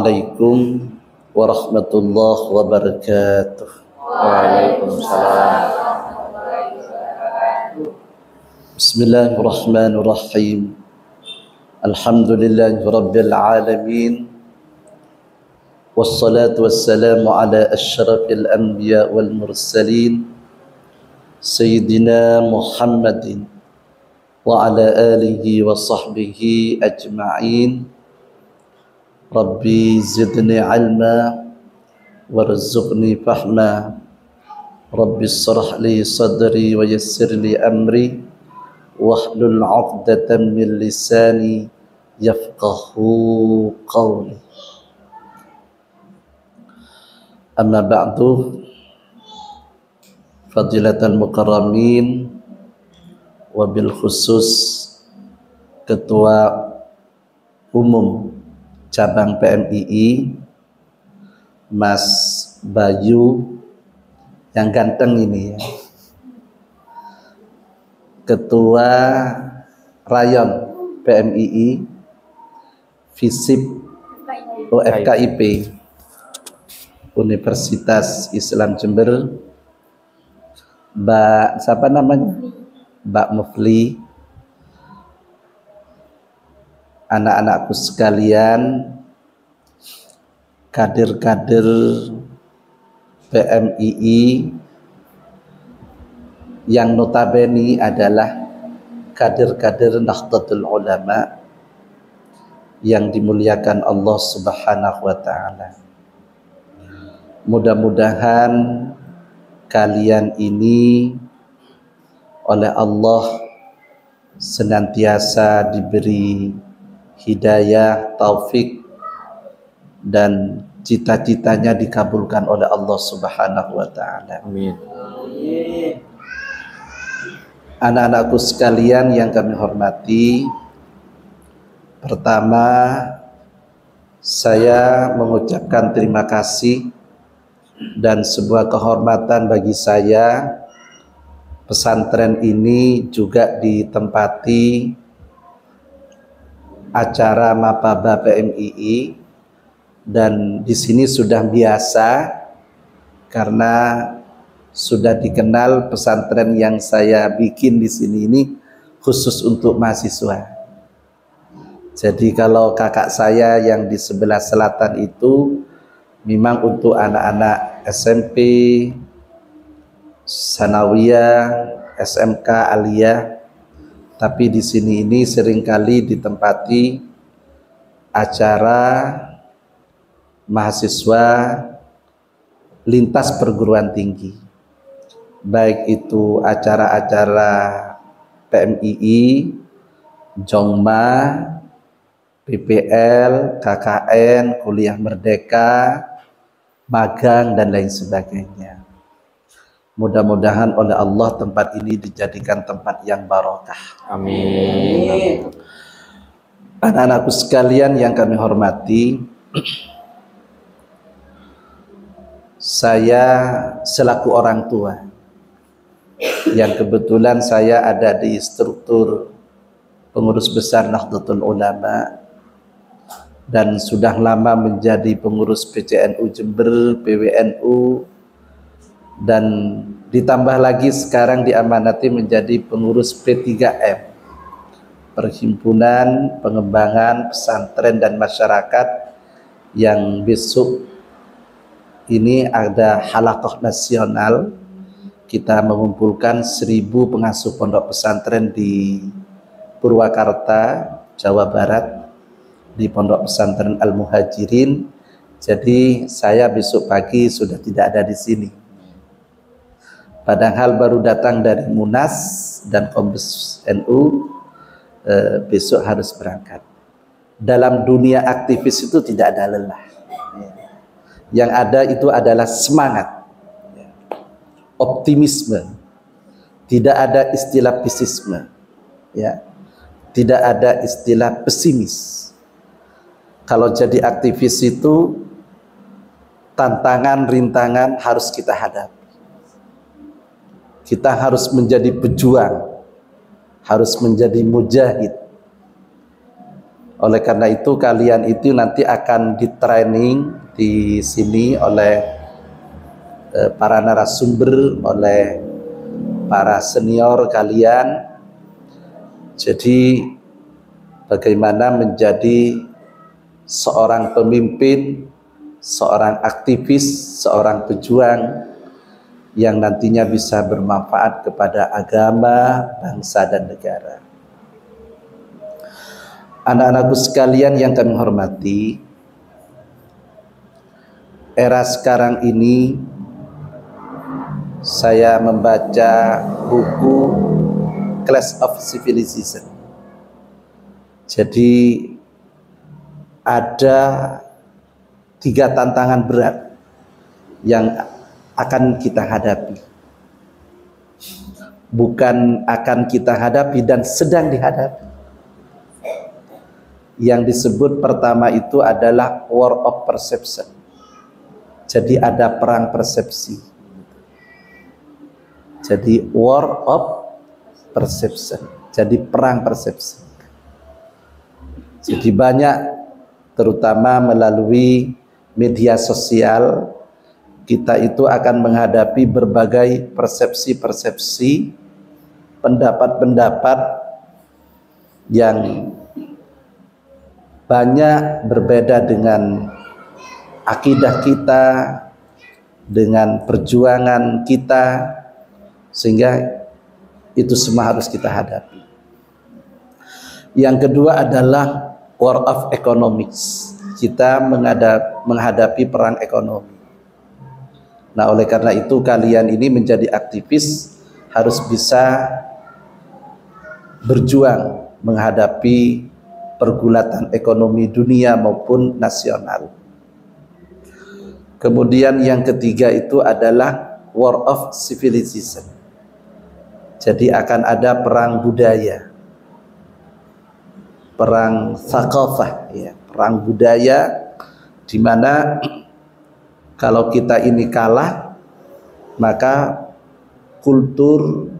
Assalamualaikum warahmatullahi wabarakatuh. Waalaikumsalam. Bismillahirrahmanirrahim. Alhamdulillahi rabbil alamin. Wassalatu wassalamu ala asyrafil anbiya wal mursalin Sayyidina Muhammadin wa ala alihi wa sahbihi ajma'in. Rabbi zidni ilma warzuqni fahma. Rabbi shrah li sadri wa yassir li amri wahlul 'uqdatam min lisani yafqahu qawli. Amma ba'du, fadilatal mukarramin, wabil khusus Ketua Umum Cabang PMII Mas Bayu yang ganteng ini ya, Ketua Rayon PMII FISIP FKIP Universitas Islam Jember, Mbak siapa namanya? Mbak Mufli, anak-anakku sekalian, kader-kader PMII yang notabene adalah kader-kader Nahdlatul Ulama yang dimuliakan Allah Subhanahu wa taala. Mudah-mudahan kalian ini oleh Allah senantiasa diberi hidayah, taufik, dan cita-citanya dikabulkan oleh Allah Subhanahu wa taala. Amin. Anak-anakku sekalian yang kami hormati, pertama saya mengucapkan terima kasih dan sebuah kehormatan bagi saya. Pesantren ini juga ditempati acara Mapaba PMII, dan di sini sudah biasa karena sudah dikenal pesantren yang saya bikin di sini ini khusus untuk mahasiswa. Jadi kalau kakak saya yang di sebelah selatan itu memang untuk anak-anak SMP, Sanawiyah, SMK, Aliyah, tapi di sini ini seringkali ditempati acara mahasiswa lintas perguruan tinggi, baik itu acara-acara PMII, Jongma, PPL, KKN, Kuliah Merdeka, magang, dan lain sebagainya. Mudah-mudahan oleh Allah tempat ini dijadikan tempat yang barokah. Amin. Anak-anakku sekalian yang kami hormati, saya selaku orang tua yang kebetulan saya ada di struktur pengurus besar Nahdlatul Ulama dan sudah lama menjadi pengurus PCNU Jember, PWNU, dan ditambah lagi sekarang diamanati menjadi pengurus P3M, Perhimpunan Pengembangan Pesantren dan Masyarakat, yang besok ini ada halaqah nasional. Kita mengumpulkan 1000 pengasuh pondok pesantren di Purwakarta, Jawa Barat, di Pondok Pesantren Al-Muhajirin. Jadi saya besok pagi sudah tidak ada di sini. Padahal baru datang dari Munas dan Kombes NU, besok harus berangkat. Dalam dunia aktivis itu tidak ada lelah. Yang ada itu adalah semangat, optimisme. Tidak ada istilah pesisme, ya. Tidak ada istilah pesimis. Kalau jadi aktivis itu tantangan, rintangan harus kita hadapi. Kita harus menjadi pejuang, harus menjadi mujahid. Oleh karena itu kalian itu nanti akan di-training di sini oleh para narasumber, oleh para senior kalian. Jadi bagaimana menjadi seorang pemimpin, seorang aktivis, seorang pejuang yang nantinya bisa bermanfaat kepada agama, bangsa dan negara. Anak-anakku sekalian yang kami hormati, era sekarang ini saya membaca buku Clash of Civilization. Jadi ada 3 tantangan berat yang akan kita hadapi. Bukan akan kita hadapi dan sedang dihadapi. Yang disebut pertama itu adalah war of perception. Jadi ada perang persepsi. Jadi war of perception. Jadi perang persepsi. Jadi banyak, terutama melalui media sosial, kita itu akan menghadapi berbagai persepsi-persepsi, pendapat-pendapat yang banyak berbeda dengan akidah kita, dengan perjuangan kita, sehingga itu semua harus kita hadapi. Yang kedua adalah war of economics. Kita menghadapi perang ekonomi. Nah, oleh karena itu kalian ini menjadi aktivis harus bisa berjuang menghadapi pergulatan ekonomi dunia maupun nasional. Kemudian yang ketiga itu adalah war of civilization. Jadi akan ada perang budaya, perang thaqafah, ya, perang budaya, di mana kalau kita ini kalah, maka kultur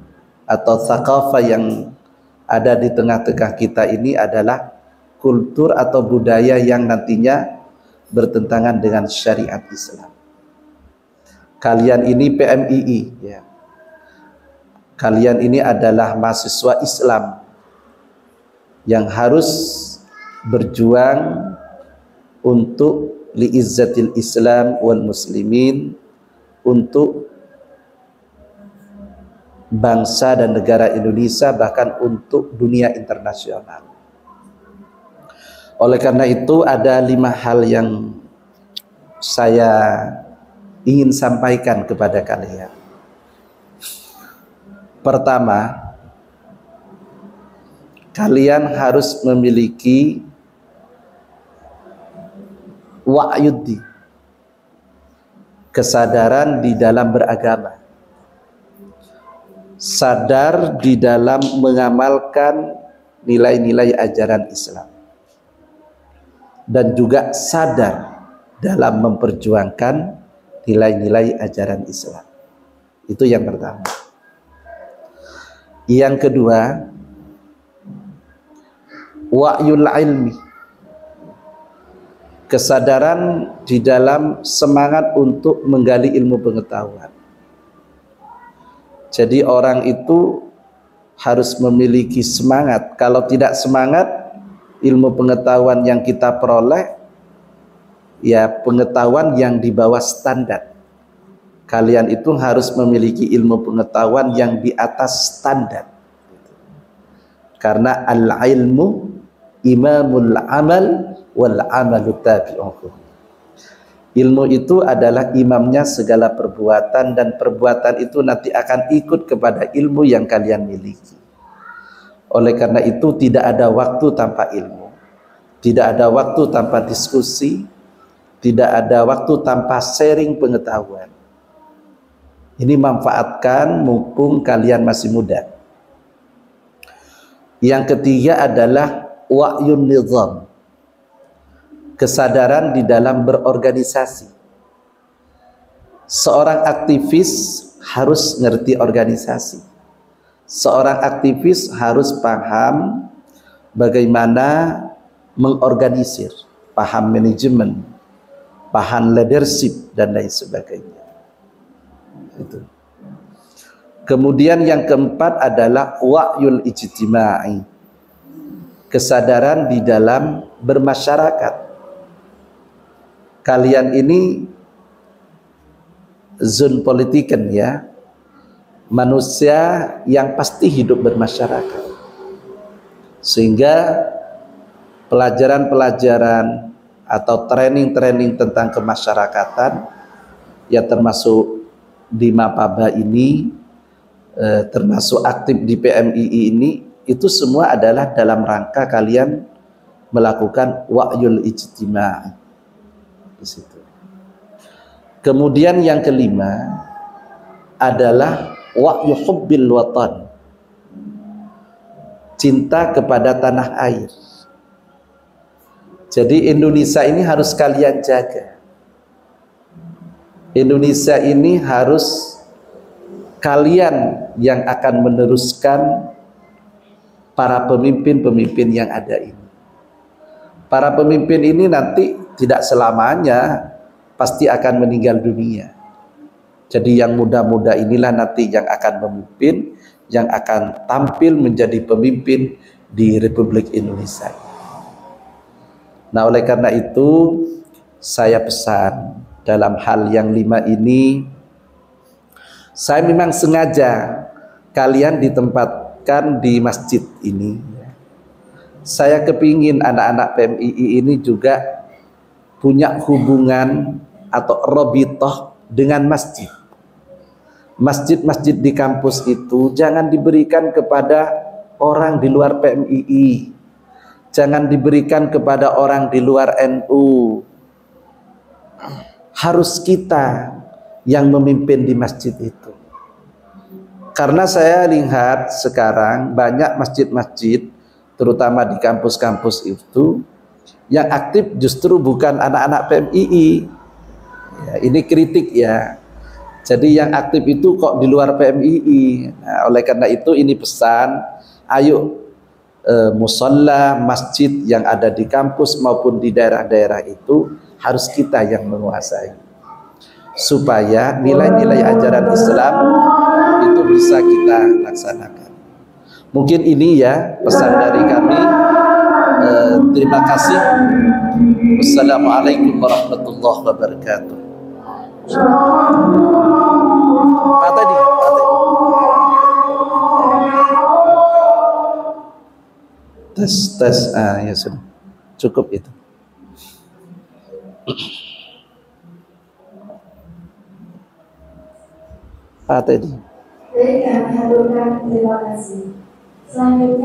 atau thaqafah yang ada di tengah-tengah kita ini adalah kultur atau budaya yang nantinya bertentangan dengan syariat Islam. Kalian ini PMII, ya. Kalian ini adalah mahasiswa Islam yang harus berjuang untuk liizzatil Islam wal muslimin, untuk bangsa dan negara Indonesia, bahkan untuk dunia internasional. Oleh karena itu ada 5 hal yang saya ingin sampaikan kepada kalian. Pertama, kalian harus memiliki wa'yuddi, kesadaran di dalam beragama, sadar di dalam mengamalkan nilai-nilai ajaran Islam, dan juga sadar dalam memperjuangkan nilai-nilai ajaran Islam. Itu yang pertama. Yang kedua, wa'yul ilmi, kesadaran di dalam semangat untuk menggali ilmu pengetahuan. Jadi orang itu harus memiliki semangat. Kalau tidak semangat, ilmu pengetahuan yang kita peroleh, ya pengetahuan yang di bawah standar. Kalian itu harus memiliki ilmu pengetahuan yang di atas standar. Karena al-ilmu imamul amal wal amalu tabi'uhu. Ilmu itu adalah imamnya segala perbuatan, dan perbuatan itu nanti akan ikut kepada ilmu yang kalian miliki. Oleh karena itu tidak ada waktu tanpa ilmu, tidak ada waktu tanpa diskusi, tidak ada waktu tanpa sharing pengetahuan. Ini manfaatkan mumpung kalian masih muda. Yang ketiga adalah wa'yun nizam, kesadaran di dalam berorganisasi. Seorang aktivis harus ngerti organisasi. Seorang aktivis harus paham bagaimana mengorganisir, paham manajemen, paham leadership dan lain sebagainya. Itu. Kemudian yang keempat adalah wa'yul ijtima'i, kesadaran di dalam bermasyarakat. Kalian ini zon politiken ya, manusia yang pasti hidup bermasyarakat, sehingga pelajaran-pelajaran atau training-training tentang kemasyarakatan ya, termasuk di Mapaba ini, termasuk aktif di PMII ini, itu semua adalah dalam rangka kalian melakukan wa'yul ijtima' di situ. Kemudian yang kelima adalah wa'yu hubbil watan, cinta kepada tanah air. Jadi Indonesia ini harus kalian jaga. Indonesia ini harus kalian yang akan meneruskan para pemimpin-pemimpin yang ada ini. Para pemimpin ini nanti tidak selamanya pasti akan meninggal dunia. Jadi yang muda-muda inilah nanti yang akan memimpin, yang akan tampil menjadi pemimpin di Republik Indonesia. Nah, oleh karena itu saya pesan dalam hal yang 5 ini, saya memang sengaja kalian ditempatkan di masjid ini. Saya kepingin anak-anak PMII ini juga punya hubungan atau robitoh dengan masjid. Masjid-masjid di kampus itu jangan diberikan kepada orang di luar PMII, jangan diberikan kepada orang di luar NU. Harus kita yang memimpin di masjid itu. Karena saya lihat sekarang banyak masjid-masjid, terutama di kampus-kampus itu, yang aktif justru bukan anak-anak PMII. Ya, ini kritik ya. Jadi yang aktif itu kok di luar PMII. Nah, oleh karena itu ini pesan, ayo musalla, masjid yang ada di kampus maupun di daerah-daerah itu harus kita yang menguasai, supaya nilai-nilai ajaran Islam itu bisa kita laksanakan. Mungkin ini ya pesan dari kami. Terima kasih. Wassalamualaikum warahmatullahi wabarakatuh. Pak tadi. Tes. Ya sudah. Cukup itu. Pak tadi. Baik, kami haturkan terima kasih. Selanjutnya